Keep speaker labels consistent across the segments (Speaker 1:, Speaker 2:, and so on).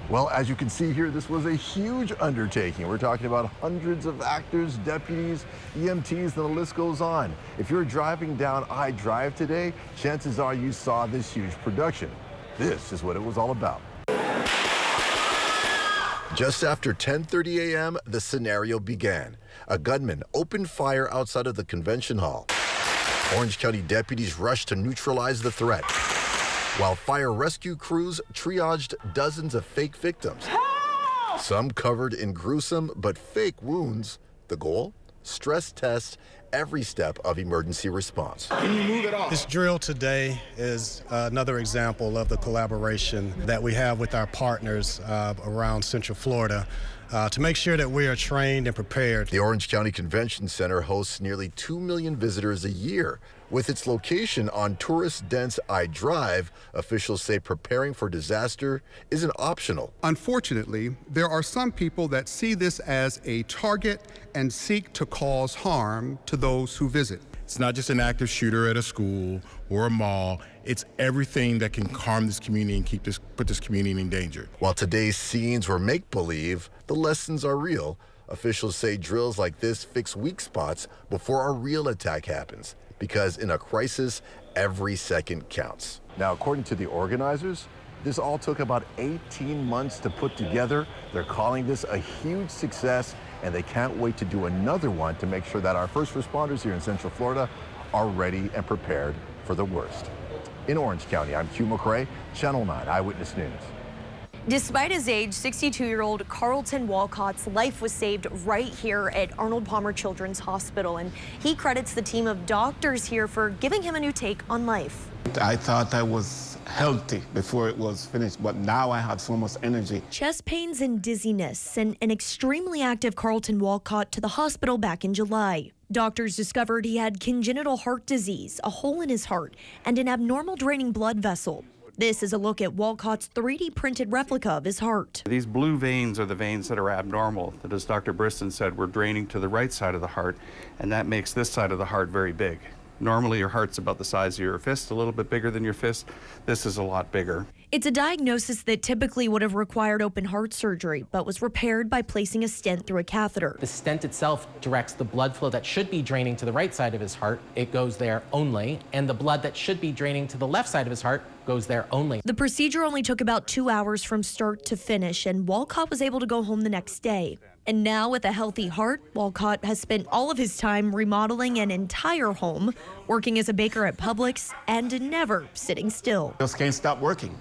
Speaker 1: Well, as you can see here, this was a huge undertaking. We're talking about hundreds of actors, deputies, EMTs, and the list goes on. If you're driving down I-Drive today, chances are you saw this huge production. This is what it was all about. Just after 10:30 a.m., the scenario began. A gunman opened fire outside of the convention hall. Orange County deputies rushed to neutralize the threat, while fire rescue crews triaged dozens of fake victims. Help! Some covered in gruesome but fake wounds. The goal? Stress test every step of emergency response.
Speaker 2: Can you move it off?
Speaker 3: This drill today is another example of the collaboration that we have with our partners around Central Florida to make sure that we are trained and prepared.
Speaker 1: The Orange County Convention Center hosts nearly 2 million visitors a year. With its location on tourist-dense I-Drive, officials say preparing for disaster isn't optional.
Speaker 4: Unfortunately, there are some people that see this as a target and seek to cause harm to those who visit.
Speaker 5: It's not just an active shooter at a school or a mall. It's everything that can harm this community and put this community in danger.
Speaker 1: While today's scenes were make-believe, the lessons are real. Officials say drills like this fix weak spots before a real attack happens, because in a crisis, every second counts. Now, according to the organizers, this all took about 18 months to put together. They're calling this a huge success, and they can't wait to do another one to make sure that our first responders here in Central Florida are ready and prepared for the worst. In Orange County, I'm Hugh McRae, Channel 9 Eyewitness News.
Speaker 6: Despite his age, 62-year-old Carlton Walcott's life was saved right here at Arnold Palmer Children's Hospital, and he credits the team of doctors here for giving him a new take on life.
Speaker 2: I thought I was healthy before it was finished, but now I have so much energy.
Speaker 6: Chest pains and dizziness sent an extremely active Carlton Walcott to the hospital back in July. Doctors discovered he had congenital heart disease, a hole in his heart, and an abnormal draining blood vessel. This is a look at Walcott's 3D printed replica of his heart.
Speaker 7: These blue veins are the veins that are abnormal, that, as Dr. Briston said, were draining to the right side of the heart, and that makes this side of the heart very big. Normally, your heart's about the size of your fist, a little bit bigger than your fist. This is a lot bigger.
Speaker 6: It's a diagnosis that typically would have required open heart surgery, but was repaired by placing a stent through a catheter.
Speaker 8: The stent itself directs the blood flow that should be draining to the right side of his heart. It goes there only, and the blood that should be draining to the left side of his heart goes there only.
Speaker 6: The procedure only took about 2 hours from start to finish, and Walcott was able to go home the next day. And now, with a healthy heart, Walcott has spent all of his time remodeling an entire home, working as a baker at Publix, and never sitting still.
Speaker 2: Just can't stop working.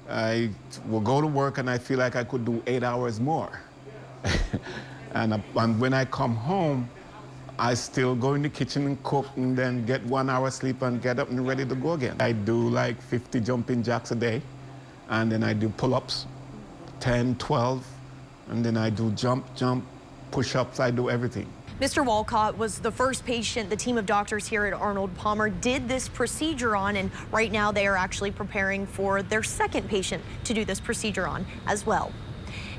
Speaker 2: I will go to work and I feel like I could do 8 hours more. and when I come home, I still go in the kitchen and cook and then get 1 hour sleep and get up and ready to go again. I do like 50 jumping jacks a day, and then I do pull-ups, 10, 12, and then I do jump, push-ups, I do everything.
Speaker 6: Mr. Walcott was the first patient the team of doctors here at Arnold Palmer did this procedure on, and right now they are actually preparing for their second patient to do this procedure on as well.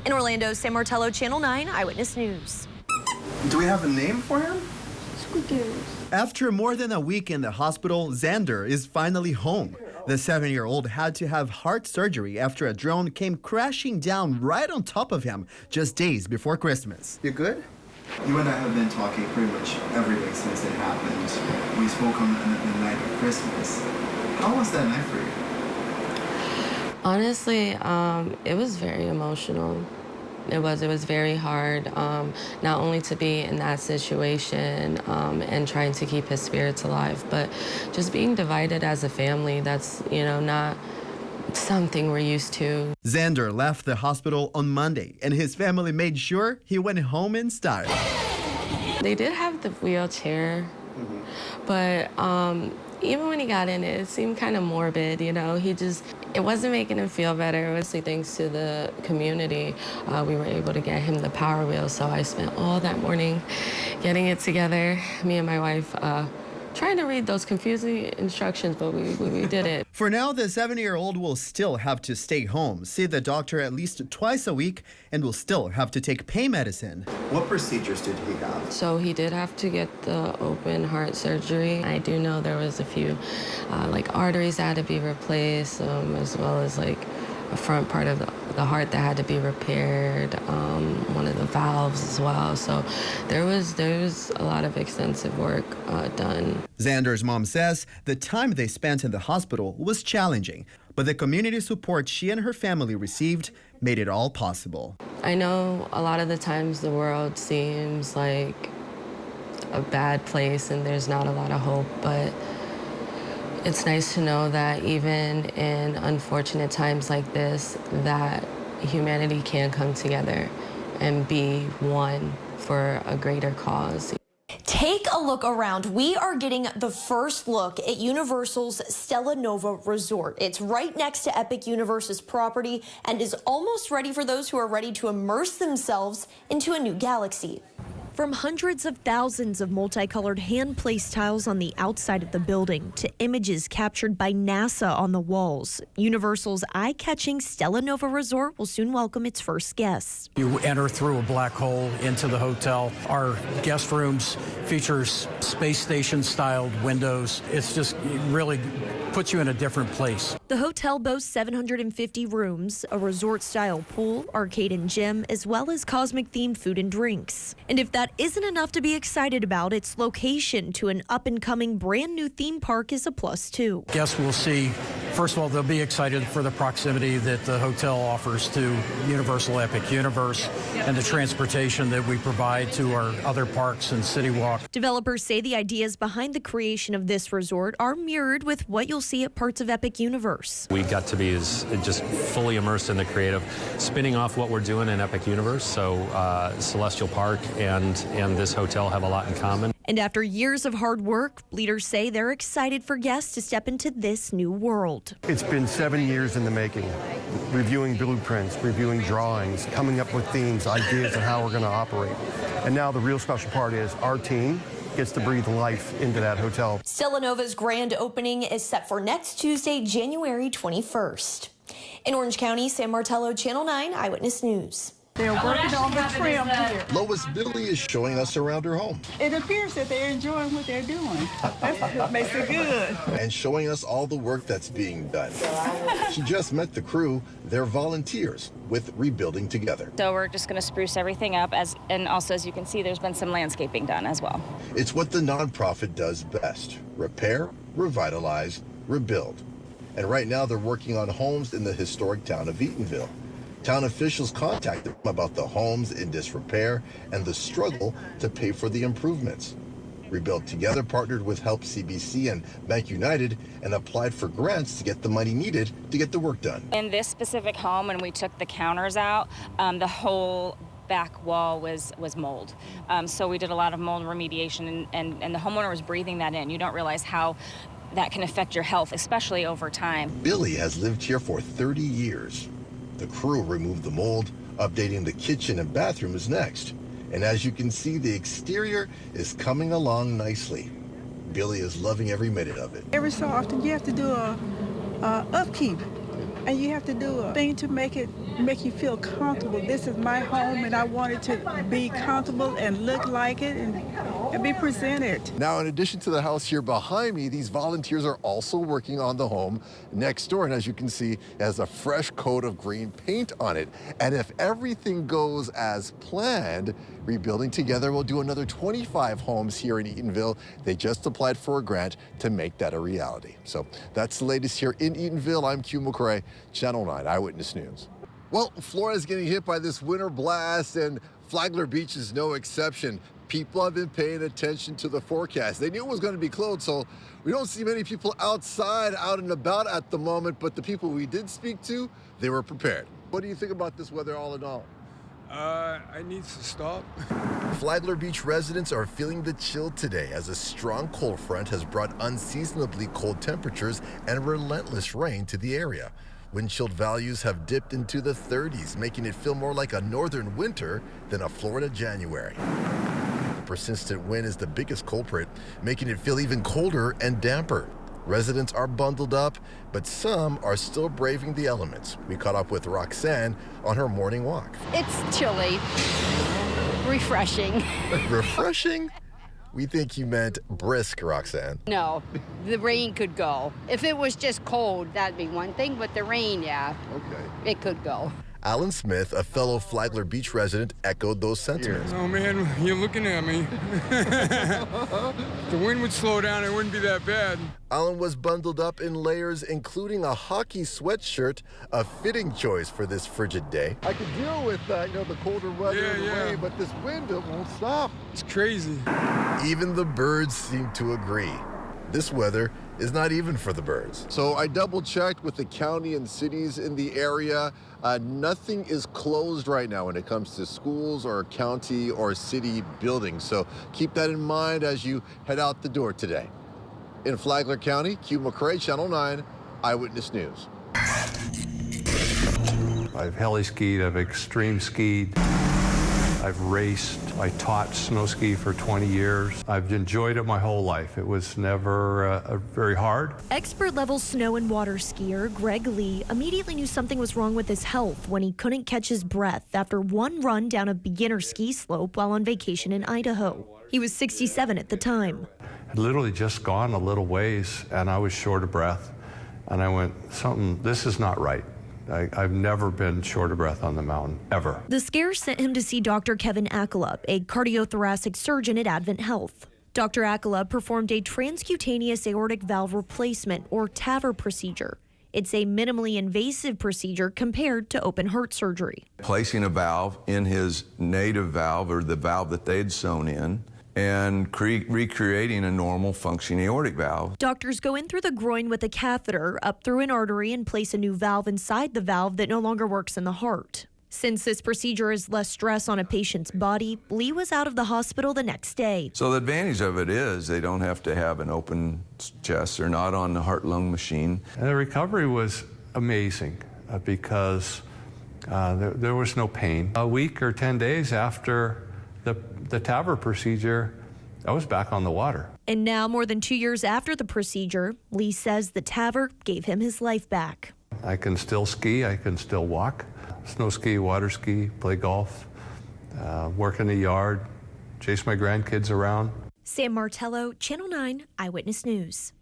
Speaker 6: In Orlando, San Martello, Channel 9 Eyewitness News.
Speaker 9: Do we have a name for him?
Speaker 10: Squeakers.
Speaker 9: After more than a week in the hospital, Xander is finally home. The 7-year-old had to have heart surgery after a drone came crashing down right on top of him just days before Christmas. You good?
Speaker 10: You and I have been talking pretty much every day since it happened. We spoke on the night of Christmas. How was that night for you?
Speaker 11: Honestly, it was very emotional. It was very hard, not only to be in that situation and trying to keep his spirits alive, but just being divided as a family. That's, not something we're used to.
Speaker 9: Xander left the hospital on Monday, and his family made sure he went home in style.
Speaker 11: They did have the wheelchair, but even when he got in it seemed kind of morbid, it wasn't making him feel better. Mostly thanks to the community, we were able to get him the power wheel, so I spent all that morning getting it together, me and my wife, trying to read those confusing instructions, but we did it.
Speaker 9: For now, the 7-year-old will still have to stay home, see the doctor at least twice a week, and will still have to take pain medicine.
Speaker 10: What procedures did he have?
Speaker 11: So he did have to get the open heart surgery. I do know there was a few arteries that had to be replaced, as well as a front part of the the heart that had to be repaired, one of the valves as well. So there was a lot of extensive work done.
Speaker 9: Xander's mom says the time they spent in the hospital was challenging, but the community support she and her family received made it all possible.
Speaker 11: I know a lot of the times the world seems like a bad place and there's not a lot of hope, but it's nice to know that even in unfortunate times like this, that humanity can come together and be one for a greater cause.
Speaker 6: Take a look around. We are getting the first look at Universal's Stella Nova Resort. It's right next to Epic Universe's property and is almost ready for those who are ready to immerse themselves into a new galaxy. From hundreds of thousands of multicolored hand-placed tiles on the outside of the building to images captured by NASA on the walls, Universal's eye-catching Stella Nova Resort will soon welcome its first guests.
Speaker 12: You enter through a black hole into the hotel. Our guest rooms features space station-styled windows. It's just really puts you in a different place.
Speaker 6: The hotel boasts 750 rooms, a resort-style pool, arcade and gym, as well as cosmic-themed food and drinks. And if that isn't enough to be excited about, its location to an up-and-coming brand-new theme park is a plus, too.
Speaker 12: Guests will see, first of all, they'll be excited for the proximity that the hotel offers to Universal Epic Universe and the transportation that we provide to our other parks and City Walk.
Speaker 6: Developers say the ideas behind the creation of this resort are mirrored with what you'll see at parts of Epic Universe.
Speaker 13: We got to be just fully immersed in the creative, spinning off what we're doing in Epic Universe. So Celestial Park and this hotel have a lot in common.
Speaker 6: And after years of hard work, leaders say they're excited for guests to step into this new world.
Speaker 14: It's been 7 years in the making, reviewing blueprints, reviewing drawings, coming up with themes, ideas on how we're going to operate. And now the real special part is our team gets to breathe life into that hotel.
Speaker 6: Stella Nova's grand opening is set for next Tuesday, January 21st. In Orange County, Sam Martello, Channel 9 Eyewitness News.
Speaker 15: They're working on the trim here.
Speaker 1: Lois Billy is showing us around her home.
Speaker 15: It appears that they're enjoying what they're doing. That's what makes it good.
Speaker 1: And showing us all the work that's being done. She just met the crew. They're volunteers with Rebuilding Together.
Speaker 16: So we're just going to spruce everything up, and also, as you can see, there's been some landscaping done as well.
Speaker 1: It's what the nonprofit does best: repair, revitalize, rebuild. And right now they're working on homes in the historic town of Eatonville. Town officials contacted them about the homes in disrepair and the struggle to pay for the improvements. Rebuild Together partnered with Help CBC and Bank United and applied for grants to get the money needed to get the work done.
Speaker 16: In this specific home, when we took the counters out, the whole back wall was mold. So we did a lot of mold remediation, and the homeowner was breathing that in. You don't realize how that can affect your health, especially over time.
Speaker 1: Billy has lived here for 30 years. The crew removed the mold. Updating the kitchen and bathroom is next. And as you can see, the exterior is coming along nicely. Billy is loving every minute of it.
Speaker 15: Every so often you have to do a upkeep, and you have to do a thing to make you feel comfortable. This is my home, and I want it to be comfortable and look like it and be presented.
Speaker 1: Now, in addition to the house here behind me, these volunteers are also working on the home next door. And as you can see, it has a fresh coat of green paint on it. And if everything goes as planned, Rebuilding Together will do another 25 homes here in Eatonville. They just applied for a grant to make that a reality. So that's the latest here in Eatonville. I'm Q McCrae, Channel 9 Eyewitness News. Well, Florida's getting hit by this winter blast, and Flagler Beach is no exception. People have been paying attention to the forecast. They knew it was going to be closed, so we don't see many people outside, out and about at the moment, but the people we did speak to, they were prepared. What do you think about this weather all in all?
Speaker 17: I need to stop.
Speaker 1: Flagler Beach residents are feeling the chill today as a strong cold front has brought unseasonably cold temperatures and relentless rain to the area. Wind chill values have dipped into the 30s, making it feel more like a northern winter than a Florida January. The persistent wind is the biggest culprit, making it feel even colder and damper. Residents are bundled up, but some are still braving the elements. We caught up with Roxanne on her morning walk.
Speaker 18: It's chilly, refreshing.
Speaker 1: Refreshing? We think you meant brisk, Roxanne.
Speaker 18: No, the rain could go. If it was just cold, that'd be one thing, but the rain, yeah,
Speaker 1: okay,
Speaker 18: it could go.
Speaker 1: Alan Smith, a fellow Flagler Beach resident, echoed those sentiments.
Speaker 17: Oh man, you're looking at me. If the wind would slow down, it wouldn't be that bad.
Speaker 1: Alan was bundled up in layers, including a hockey sweatshirt, a fitting choice for this frigid day.
Speaker 19: I could deal with the colder weather and the rain, but this wind, it won't stop.
Speaker 17: It's crazy.
Speaker 1: Even the birds seem to agree. This weather is not even for the birds. So I double-checked with the county and cities in the area. Nothing is closed right now when it comes to schools or county or city buildings. So keep that in mind as you head out the door today. In Flagler County, Q McCrae, Channel 9, Eyewitness News.
Speaker 20: I've heli-skied, I've extreme skied, I've raced, I taught snow ski for 20 years. I've enjoyed it my whole life. It was never very hard.
Speaker 6: Expert-level snow and water skier Greg Lee immediately knew something was wrong with his health when he couldn't catch his breath after one run down a beginner ski slope while on vacation in Idaho. He was 67 at the time.
Speaker 20: I'd literally just gone a little ways and I was short of breath. And I went, this is not right. I've never been short of breath on the mountain, ever.
Speaker 6: The scare sent him to see Dr. Kevin Akala, a cardiothoracic surgeon at Advent Health. Dr. Akala performed a transcutaneous aortic valve replacement, or TAVR procedure. It's a minimally invasive procedure compared to open heart surgery.
Speaker 21: Placing a valve in his native valve, or the valve that they'd sewn in, and recreating a normal functioning aortic valve.
Speaker 6: Doctors go in through the groin with a catheter, up through an artery, and place a new valve inside the valve that no longer works in the heart. Since this procedure is less stress on a patient's body, Lee was out of the hospital the next day.
Speaker 21: So the advantage of it is they don't have to have an open chest. They're not on the heart-lung machine.
Speaker 20: And the recovery was amazing because there was no pain. A week or 10 days after the TAVR procedure, I was back on the water.
Speaker 6: And now, more than 2 years after the procedure, Lee says the TAVR gave him his life back.
Speaker 20: I can still ski, I can still walk, snow ski, water ski, play golf, work in the yard, chase my grandkids around.
Speaker 6: Sam Martello, Channel 9 Eyewitness News.